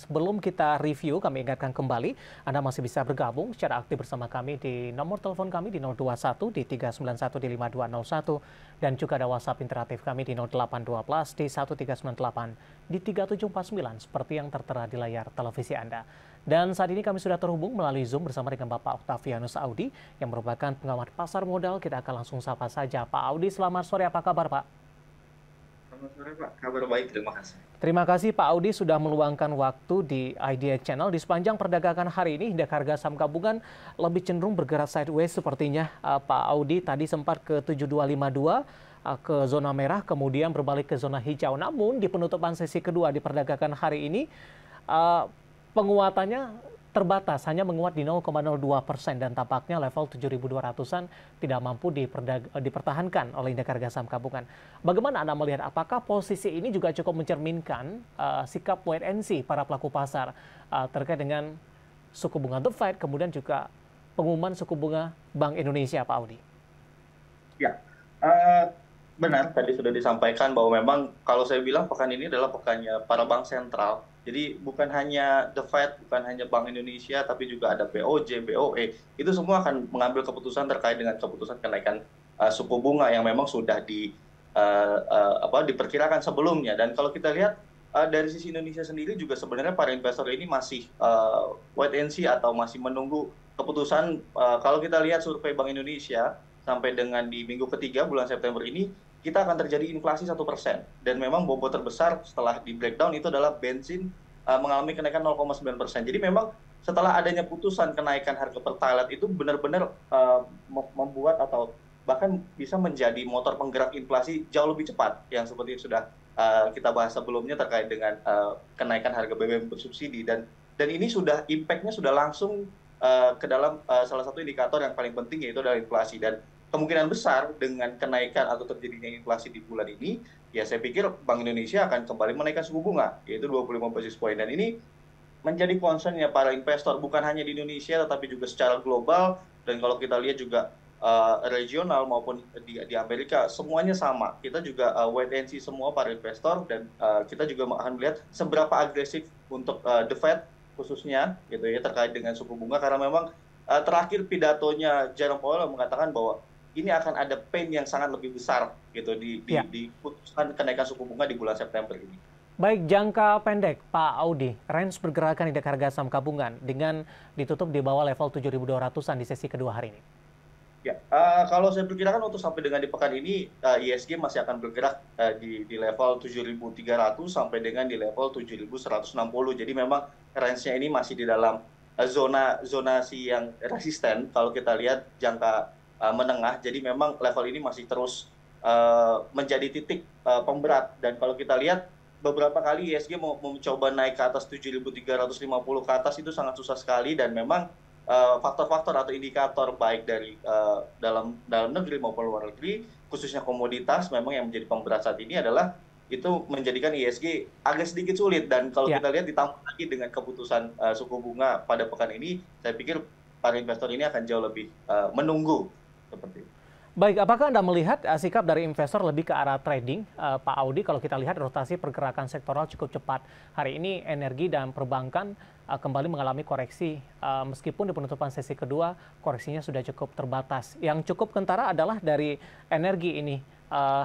Sebelum kita review, kami ingatkan kembali, Anda masih bisa bergabung secara aktif bersama kami di nomor telepon kami di 021 di 391 di 5201 dan juga ada WhatsApp interaktif kami di 0812 di 1398 di 3749 seperti yang tertera di layar televisi Anda. Dan saat ini kami sudah terhubung melalui Zoom bersama dengan Bapak Octavianus Audi yang merupakan pengamat pasar modal. Kita akan langsung sapa saja. Pak Audi, selamat sore. Apa kabar, Pak? Selamat sore Pak, kabar baik, terima kasih. Terima kasih Pak Audi sudah meluangkan waktu di Idea Channel. Di sepanjang perdagangan hari ini, indeks harga saham gabungan lebih cenderung bergerak sideways sepertinya. Pak Audi tadi sempat ke 7252 ke zona merah, kemudian berbalik ke zona hijau. Namun di penutupan sesi kedua di perdagangan hari ini, eh, penguatannya terbatas, hanya menguat di 0,02% dan tampaknya level 7.200-an tidak mampu dipertahankan oleh indeks harga saham gabungan. Bagaimana Anda melihat, apakah posisi ini juga cukup mencerminkan sikap wait and see para pelaku pasar terkait dengan suku bunga The Fed, kemudian juga pengumuman suku bunga Bank Indonesia, Pak Audi? Ya, benar tadi sudah disampaikan bahwa memang kalau saya bilang pekan ini adalah pekannya para bank sentral. Jadi bukan hanya The Fed, bukan hanya Bank Indonesia, tapi juga ada BOJ, BOE. Itu semua akan mengambil keputusan terkait dengan keputusan kenaikan suku bunga yang memang sudah diperkirakan sebelumnya. Dan kalau kita lihat dari sisi Indonesia sendiri juga sebenarnya para investor ini masih wait and see atau masih menunggu keputusan. Kalau kita lihat survei Bank Indonesia sampai dengan di minggu ketiga bulan September ini, kita akan terjadi inflasi 1%. Dan memang bobot terbesar setelah di breakdown itu adalah bensin mengalami kenaikan 0,9%. Jadi memang setelah adanya putusan kenaikan harga Pertalite itu benar-benar membuat atau bahkan bisa menjadi motor penggerak inflasi jauh lebih cepat, yang seperti sudah kita bahas sebelumnya terkait dengan kenaikan harga BBM bersubsidi. Dan ini sudah impact-nya sudah langsung ke dalam salah satu indikator yang paling penting, yaitu adalah inflasi. Dan kemungkinan besar dengan kenaikan atau terjadinya inflasi di bulan ini, ya saya pikir Bank Indonesia akan kembali menaikkan suku bunga, yaitu 25 basis point. Dan ini menjadi concern-nya para investor, bukan hanya di Indonesia, tetapi juga secara global. Dan kalau kita lihat juga regional maupun di Amerika, semuanya sama. Kita juga wait and see semua para investor, dan kita juga akan melihat seberapa agresif untuk The Fed khususnya, gitu ya, terkait dengan suku bunga. Karena memang terakhir pidatonya Jerome Powell mengatakan bahwa ini akan ada pain yang sangat lebih besar gitu di putusan kenaikan suku bunga di bulan September ini. Baik, jangka pendek Pak Audi, range pergerakan indeks harga saham gabungan dengan ditutup di bawah level 7.200-an di sesi kedua hari ini. Ya, kalau saya perkirakan untuk sampai dengan di pekan ini, ISG masih akan bergerak di level 7.300 sampai dengan di level 7.160. Jadi memang range-nya ini masih di dalam zonasi yang resisten kalau kita lihat jangka menengah. Jadi memang level ini masih terus menjadi titik pemberat. Dan kalau kita lihat beberapa kali ISG mau mencoba naik ke atas 7.350 ke atas itu sangat susah sekali. Dan memang faktor-faktor atau indikator baik dari dalam negeri maupun luar negeri, khususnya komoditas, memang yang menjadi pemberat saat ini adalah itu menjadikan ISG agak sedikit sulit. Dan kalau kita lihat ditambah lagi dengan keputusan suku bunga pada pekan ini, saya pikir para investor ini akan jauh lebih menunggu seperti itu. Baik, apakah Anda melihat sikap dari investor lebih ke arah trading, Pak Audi? Kalau kita lihat rotasi pergerakan sektoral cukup cepat. Hari ini energi dan perbankan kembali mengalami koreksi, meskipun di penutupan sesi kedua koreksinya sudah cukup terbatas. Yang cukup kentara adalah dari energi ini.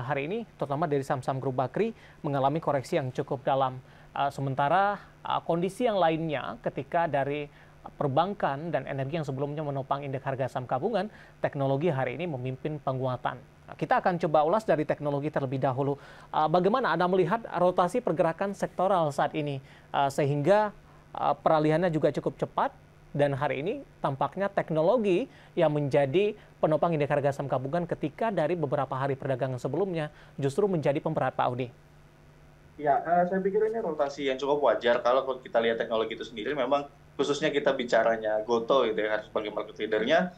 Hari ini, terutama dari saham-saham Grup Bakri, mengalami koreksi yang cukup dalam. Sementara kondisi yang lainnya ketika dari perbankan dan energi yang sebelumnya menopang indeks harga saham gabungan, teknologi hari ini memimpin penguatan. Kita akan coba ulas dari teknologi terlebih dahulu. Bagaimana Anda melihat rotasi pergerakan sektoral saat ini, sehingga peralihannya juga cukup cepat, dan hari ini tampaknya teknologi yang menjadi penopang indeks harga saham gabungan ketika dari beberapa hari perdagangan sebelumnya justru menjadi pemberat, Pak Audi. Ya, saya pikir ini rotasi yang cukup wajar. Kalau kita lihat teknologi itu sendiri, memang khususnya kita bicaranya Goto gitu ya, sebagai market leader-nya,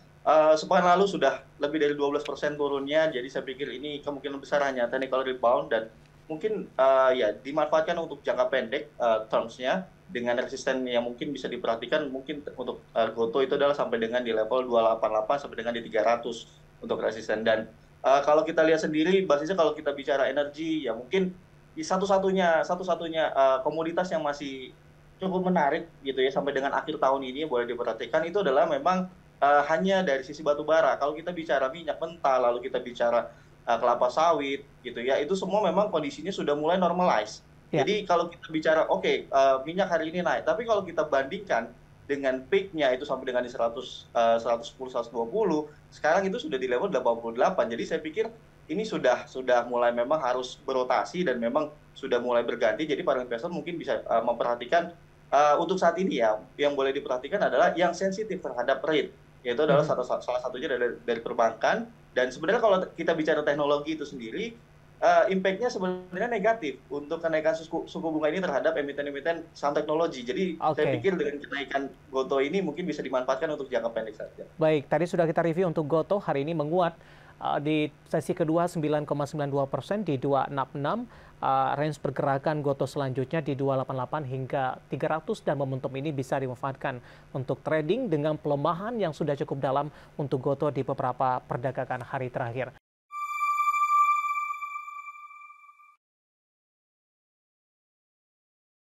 sepekan lalu sudah lebih dari 12% turunnya. Jadi saya pikir ini kemungkinan besar hanya technical rebound, dan mungkin ya dimanfaatkan untuk jangka pendek terms-nya dengan resisten yang mungkin bisa diperhatikan. Mungkin untuk Goto itu adalah sampai dengan di level 288 sampai dengan di 300 untuk resisten. Dan kalau kita lihat sendiri basisnya, kalau kita bicara energi, ya mungkin satu-satunya komoditas yang masih cukup menarik gitu ya sampai dengan akhir tahun ini boleh diperhatikan itu adalah memang hanya dari sisi batu bara. Kalau kita bicara minyak mentah, lalu kita bicara kelapa sawit gitu ya, itu semua memang kondisinya sudah mulai normalize. Ya, Jadi kalau kita bicara oke, minyak hari ini naik, tapi kalau kita bandingkan dengan peak-nya itu sampai dengan di 100, 110, 120, sekarang itu sudah di level 88. Jadi saya pikir ini sudah mulai memang harus berotasi dan memang sudah mulai berganti. Jadi para investor mungkin bisa memperhatikan untuk saat ini ya, yang boleh diperhatikan adalah yang sensitif terhadap rate, yaitu adalah mhm. salah satunya dari perbankan. Dan sebenarnya kalau kita bicara teknologi itu sendiri, impact-nya sebenarnya negatif untuk kenaikan suku bunga ini terhadap emiten-emiten saham teknologi. Jadi saya Oke. pikir dengan kenaikan GOTO ini mungkin bisa dimanfaatkan untuk jangka pendek saja. Baik, tadi sudah kita review untuk Gotoh hari ini menguat di sesi kedua 9,92% di 266. Range pergerakan Gotoh selanjutnya di 288 hingga 300 dan momentum ini bisa dimanfaatkan untuk trading dengan pelemahan yang sudah cukup dalam untuk Gotoh di beberapa perdagangan hari terakhir.